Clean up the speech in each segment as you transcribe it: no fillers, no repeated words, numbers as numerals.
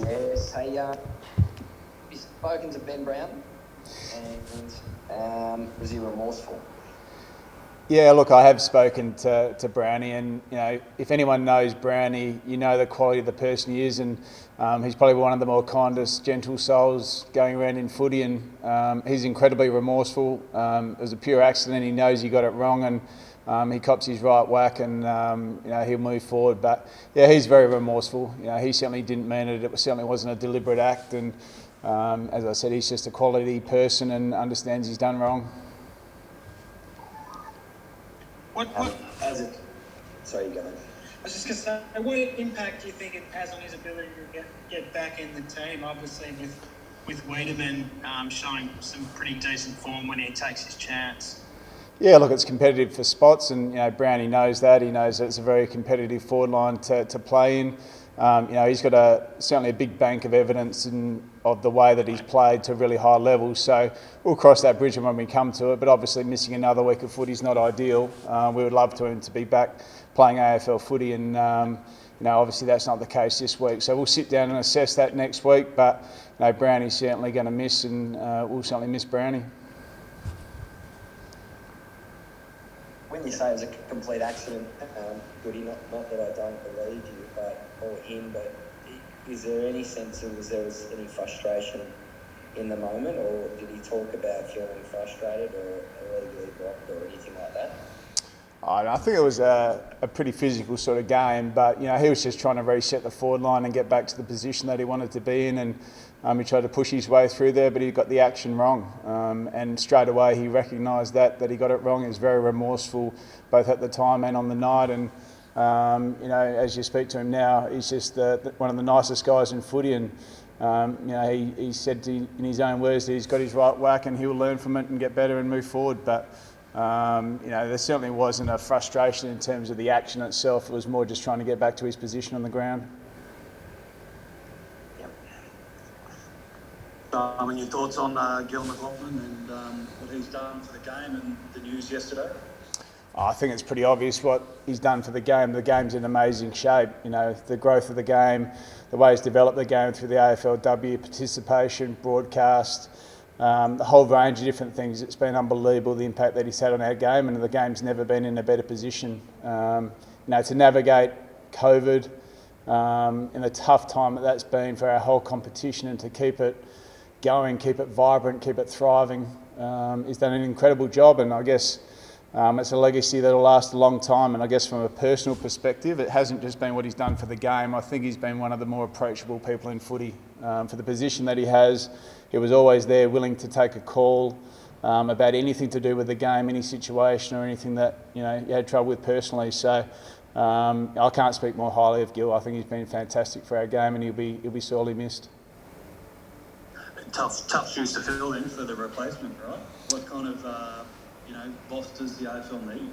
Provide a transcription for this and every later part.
Yes, hey, we've spoken to Ben Brown, and was he remorseful? Yeah, look, I have spoken to Brownie, and if anyone knows Brownie, you know the quality of the person he is, and he's probably one of the more kindest, gentle souls going around in footy, and he's incredibly remorseful. It was a pure accident. He knows he got it wrong, and he cops his right whack, and he'll move forward. But yeah, he's very remorseful. He certainly didn't mean it. It certainly wasn't a deliberate act, and as I said, he's just a quality person and understands he's done wrong. Sorry, you go ahead. I was just going to say, what impact do you think it has on his ability to get back in the team? Obviously, with Wiedemann showing some pretty decent form when he takes his chance. Yeah, look, it's competitive for spots, and Brownie knows that. He knows that it's a very competitive forward line to play in. He's got certainly a big bank of evidence of the way that he's played to really high levels. So we'll cross that bridge when we come to it. But obviously, missing another week of footy is not ideal. We would love him to be back playing AFL footy, and obviously that's not the case this week. So we'll sit down and assess that next week. But Brownie's certainly going to miss, and we'll certainly miss Brownie. When you say it was a complete accident, Goody, not that I don't believe you, or him, but is there any sense of there was any frustration in the moment, or did he talk about feeling frustrated or illegally blocked or anything like that? I think it was a pretty physical sort of game, but he was just trying to reset the forward line and get back to the position that he wanted to be in, and he tried to push his way through there, but he got the action wrong, and straight away he recognised that he got it wrong. He was very remorseful both at the time and on the night, and as you speak to him now, he's just one of the nicest guys in footy, and he said in his own words that he's got his right whack and he'll learn from it and get better and move forward. But there certainly wasn't a frustration in terms of the action itself. It was more just trying to get back to his position on the ground. Your thoughts on Gil McLachlan and what he's done for the game and the news yesterday? I think it's pretty obvious what he's done for the game. The game's in amazing shape. The growth of the game, the way he's developed the game through the AFLW, participation, broadcast, the whole range of different things. It's been unbelievable, the impact that he's had on our game, and the game's never been in a better position. To navigate COVID in the tough time that's been for our whole competition, and to keep it going, keep it vibrant, keep it thriving, he's done an incredible job, and I guess it's a legacy that'll last a long time. And I guess from a personal perspective, it hasn't just been what he's done for the game. I think he's been one of the more approachable people in footy. For the position that he has, he was always there, willing to take a call about anything to do with the game, any situation or anything that you had trouble with personally. So I can't speak more highly of Gil. I think he's been fantastic for our game, and he'll be sorely missed. Tough shoes to fill in for the replacement, right? What kind of boss does the AFL need?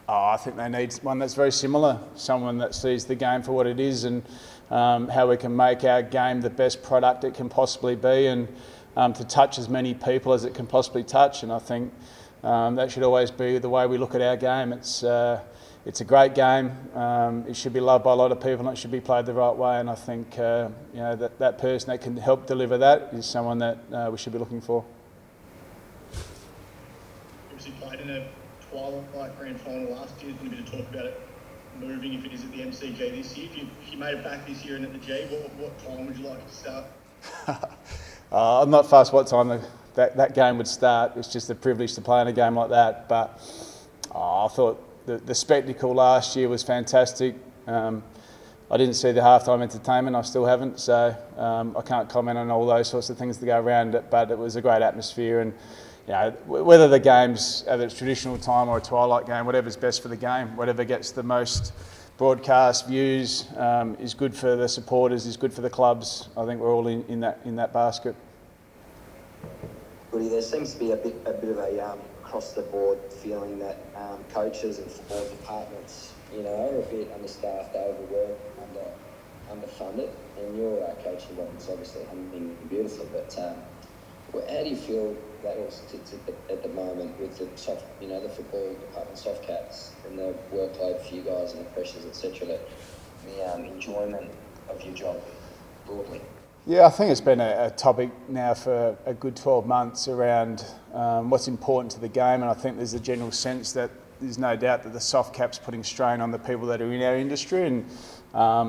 I think they need one that's very similar, someone that sees the game for what it is, and how we can make our game the best product it can possibly be, and to touch as many people as it can possibly touch. And I think that should always be the way we look at our game. It's a great game. It should be loved by a lot of people, and it should be played the right way. And I think that person that can help deliver that is someone that we should be looking for. Obviously played in a Twilight Grand Final last year. There's been a bit of talk about it moving if it is at the MCG this year. If you made it back this year and at the G, what time would you like it to start? I'm not fussed what time that game would start. It's just a privilege to play in a game like that. But I thought the spectacle last year was fantastic. I didn't see the halftime entertainment. I still haven't, so I can't comment on all those sorts of things that go around it. But it was a great atmosphere, and whether the game's at its traditional time or a twilight game, whatever's best for the game, whatever gets the most broadcast views is good for the supporters, is good for the clubs. I think we're all in that basket. Goody, there seems to be a bit of a across the board feeling that coaches and football departments, are a bit understaffed, overworked, underfunded, and your coaching department's obviously humming beautifully. But how do you feel that all sits at the moment with the the football department soft caps and the workload for you guys and the pressures, etc., the enjoyment of your job? broadly? Yeah, I think it's been a topic now for a good 12 months around what's important to the game, and I think there's a general sense that there's no doubt that the soft cap's putting strain on the people that are in our industry, and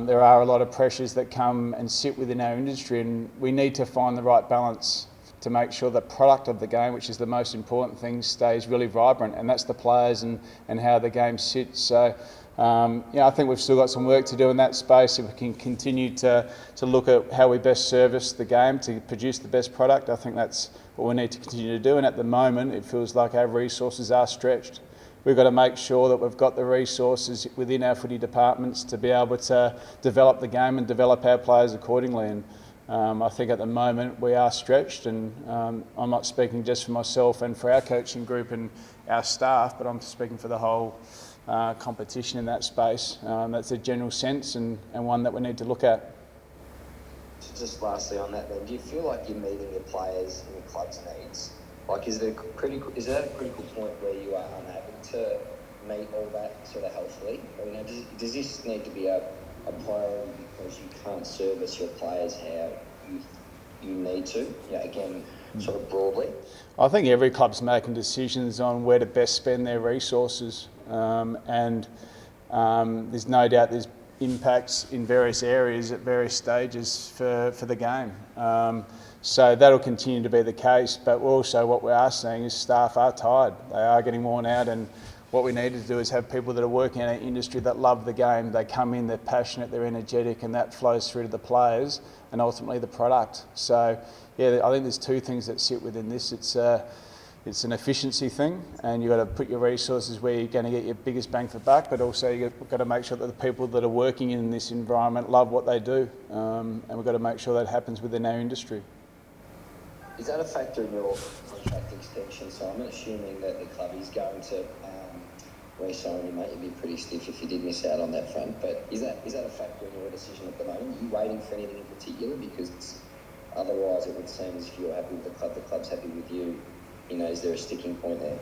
there are a lot of pressures that come and sit within our industry, and we need to find the right balance to make sure the product of the game, which is the most important thing, stays really vibrant, and that's the players and how the game sits. So I think we've still got some work to do in that space. If we can continue to look at how we best service the game to produce the best product, I think that's what we need to continue to do. And at the moment, it feels like our resources are stretched. We've got to make sure that we've got the resources within our footy departments to be able to develop the game and develop our players accordingly. And I think at the moment we are stretched, and I'm not speaking just for myself and for our coaching group and our staff, but I'm speaking for the whole competition in that space. That's a general sense and one that we need to look at. Just lastly on that then, do you feel like you're meeting your players and your club's needs? Like, is that a critical point where you are unable to meet all that sort of healthily? Or, does this need to be a priority because you can't service your players how you need to? Again, sort of broadly. I think every club's making decisions on where to best spend their resources, and there's no doubt there's impacts in various areas at various stages for the game. So that'll continue to be the case, but also what we are seeing is staff are tired. They are getting worn out, and what we need to do is have people that are working in our industry that love the game. They come in, they're passionate, they're energetic, and that flows through to the players and ultimately the product. So yeah, I think there's two things that sit within this. It's an efficiency thing, and you've got to put your resources where you're going to get your biggest bang for buck, but also you've got to make sure that the people that are working in this environment love what they do, and we've got to make sure that happens within our industry. Is that a factor in your contract extension, Simon, assuming that the club is going to re-sign you, mate? You'd be pretty stiff if you did miss out on that front, but is that a factor in your decision at the moment? Are you waiting for anything in particular? Because otherwise it would seem as if you're happy with the club's happy with you. Is there a sticking point there?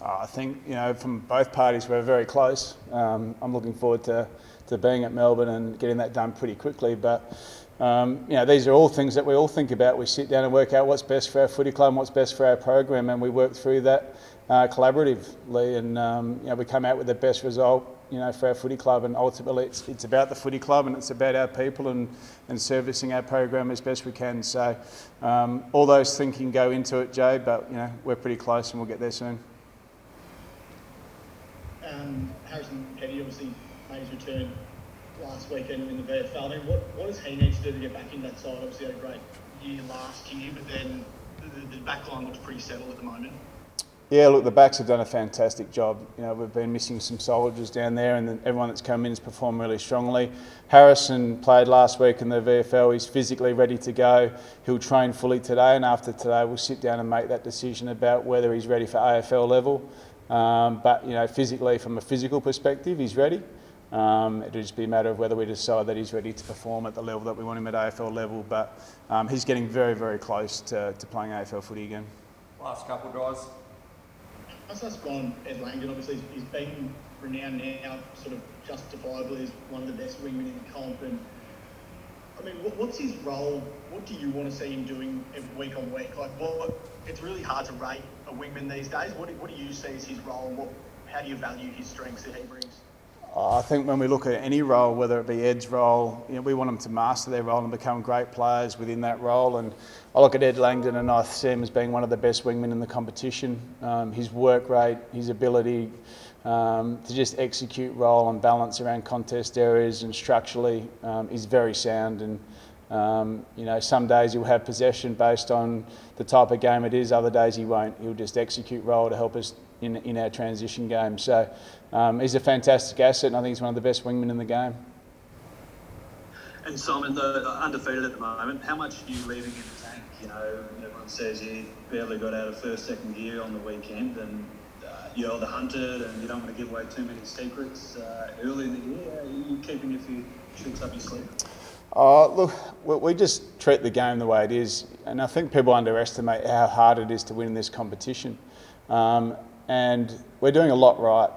I think, from both parties we're very close. I'm looking forward to being at Melbourne and getting that done pretty quickly, but these are all things that we all think about. We sit down and work out what's best for our footy club and what's best for our program, and we work through that collaboratively, and we come out with the best result for our footy club, and ultimately it's about the footy club and it's about our people and servicing our program as best we can. So all those thinking go into it, Jay, but we're pretty close and we'll get there soon. Harrison Petty obviously made his return last weekend in the VFL. I mean, what does he need to do to get back in that side? Obviously had a great year last year, but then the back line looks pretty settled at the moment. Yeah, look, the backs have done a fantastic job. We've been missing some soldiers down there, and everyone that's come in has performed really strongly. Harrison played last week in the VFL. He's physically ready to go. He'll train fully today, and after today we'll sit down and make that decision about whether he's ready for AFL level. But physically, from a physical perspective, he's ready. It'll just be a matter of whether we decide that he's ready to perform at the level that we want him at AFL level. But he's getting very, very close to playing AFL footy again. Last couple guys. How's that gone, Ed Langdon? Obviously, he's been renowned now, sort of justifiably, as one of the best wingmen in the comp. And I mean, what's his role? What do you want to see him doing week on week? Like, it's really hard to rate a wingman these days. What do you see as his role, and how do you value his strengths that he brings? I think when we look at any role, whether it be Ed's role, we want them to master their role and become great players within that role. And I look at Ed Langdon and I see him as being one of the best wingmen in the competition. His work rate, his ability to just execute role and balance around contest areas and structurally is very sound. And some days he'll have possession based on the type of game it is. Other days he won't. He'll just execute role to help us in our transition game. So he's a fantastic asset, and I think he's one of the best wingmen in the game. And Simon, they're undefeated at the moment. How much are you leaving in the tank? Everyone says you barely got out of first, second gear on the weekend, and you're the hunted, and you don't want to give away too many secrets early in the year. Are you keeping a few tricks up your sleeve? Look, we just treat the game the way it is, and I think people underestimate how hard it is to win this competition. And we're doing a lot right.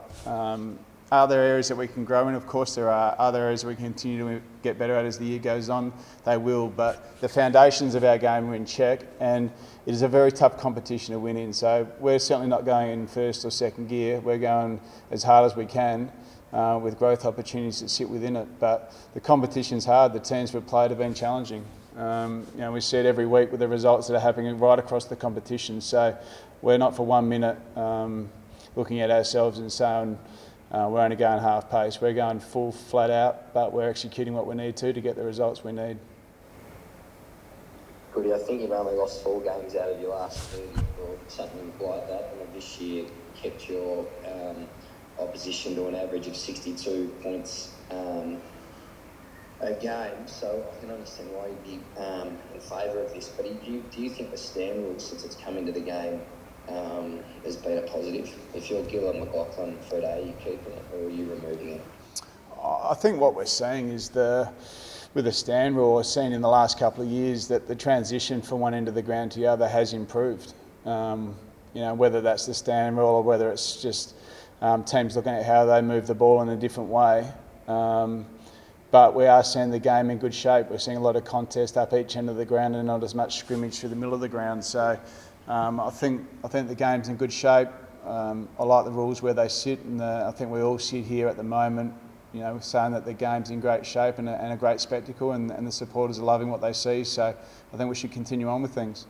Are there areas that we can grow in? Of course there are. Are there areas we can continue to get better at as the year goes on? They will, but the foundations of our game are in check, and it is a very tough competition to win in. So we're certainly not going in first or second gear. We're going as hard as we can with growth opportunities that sit within it. But the competition's hard. The teams we've played have been challenging. We see it every week with the results that are happening right across the competition. So we're not for 1 minute looking at ourselves and saying, we're only going half pace. We're going full flat out, but we're executing what we need to get the results we need. Goody, I think you've only lost 4 games out of your last 30 or something like that, and this year kept your opposition to an average of 62 points a game. So I can understand why you'd be in favour of this. But do you think the stand rule, since it's come into the game, has been a positive? If you're Gil McLachlan for a day, are you keeping it or are you removing it? I think what we're seeing is with the stand rule, we've seen in the last couple of years that the transition from one end of the ground to the other has improved. Whether that's the stand rule or whether it's just teams looking at how they move the ball in a different way. But we are seeing the game in good shape. We're seeing a lot of contest up each end of the ground and not as much scrimmage through the middle of the ground. So I think the game's in good shape. I like the rules where they sit, and I think we all sit here at the moment, saying that the game's in great shape and a great spectacle, and the supporters are loving what they see. So I think we should continue on with things.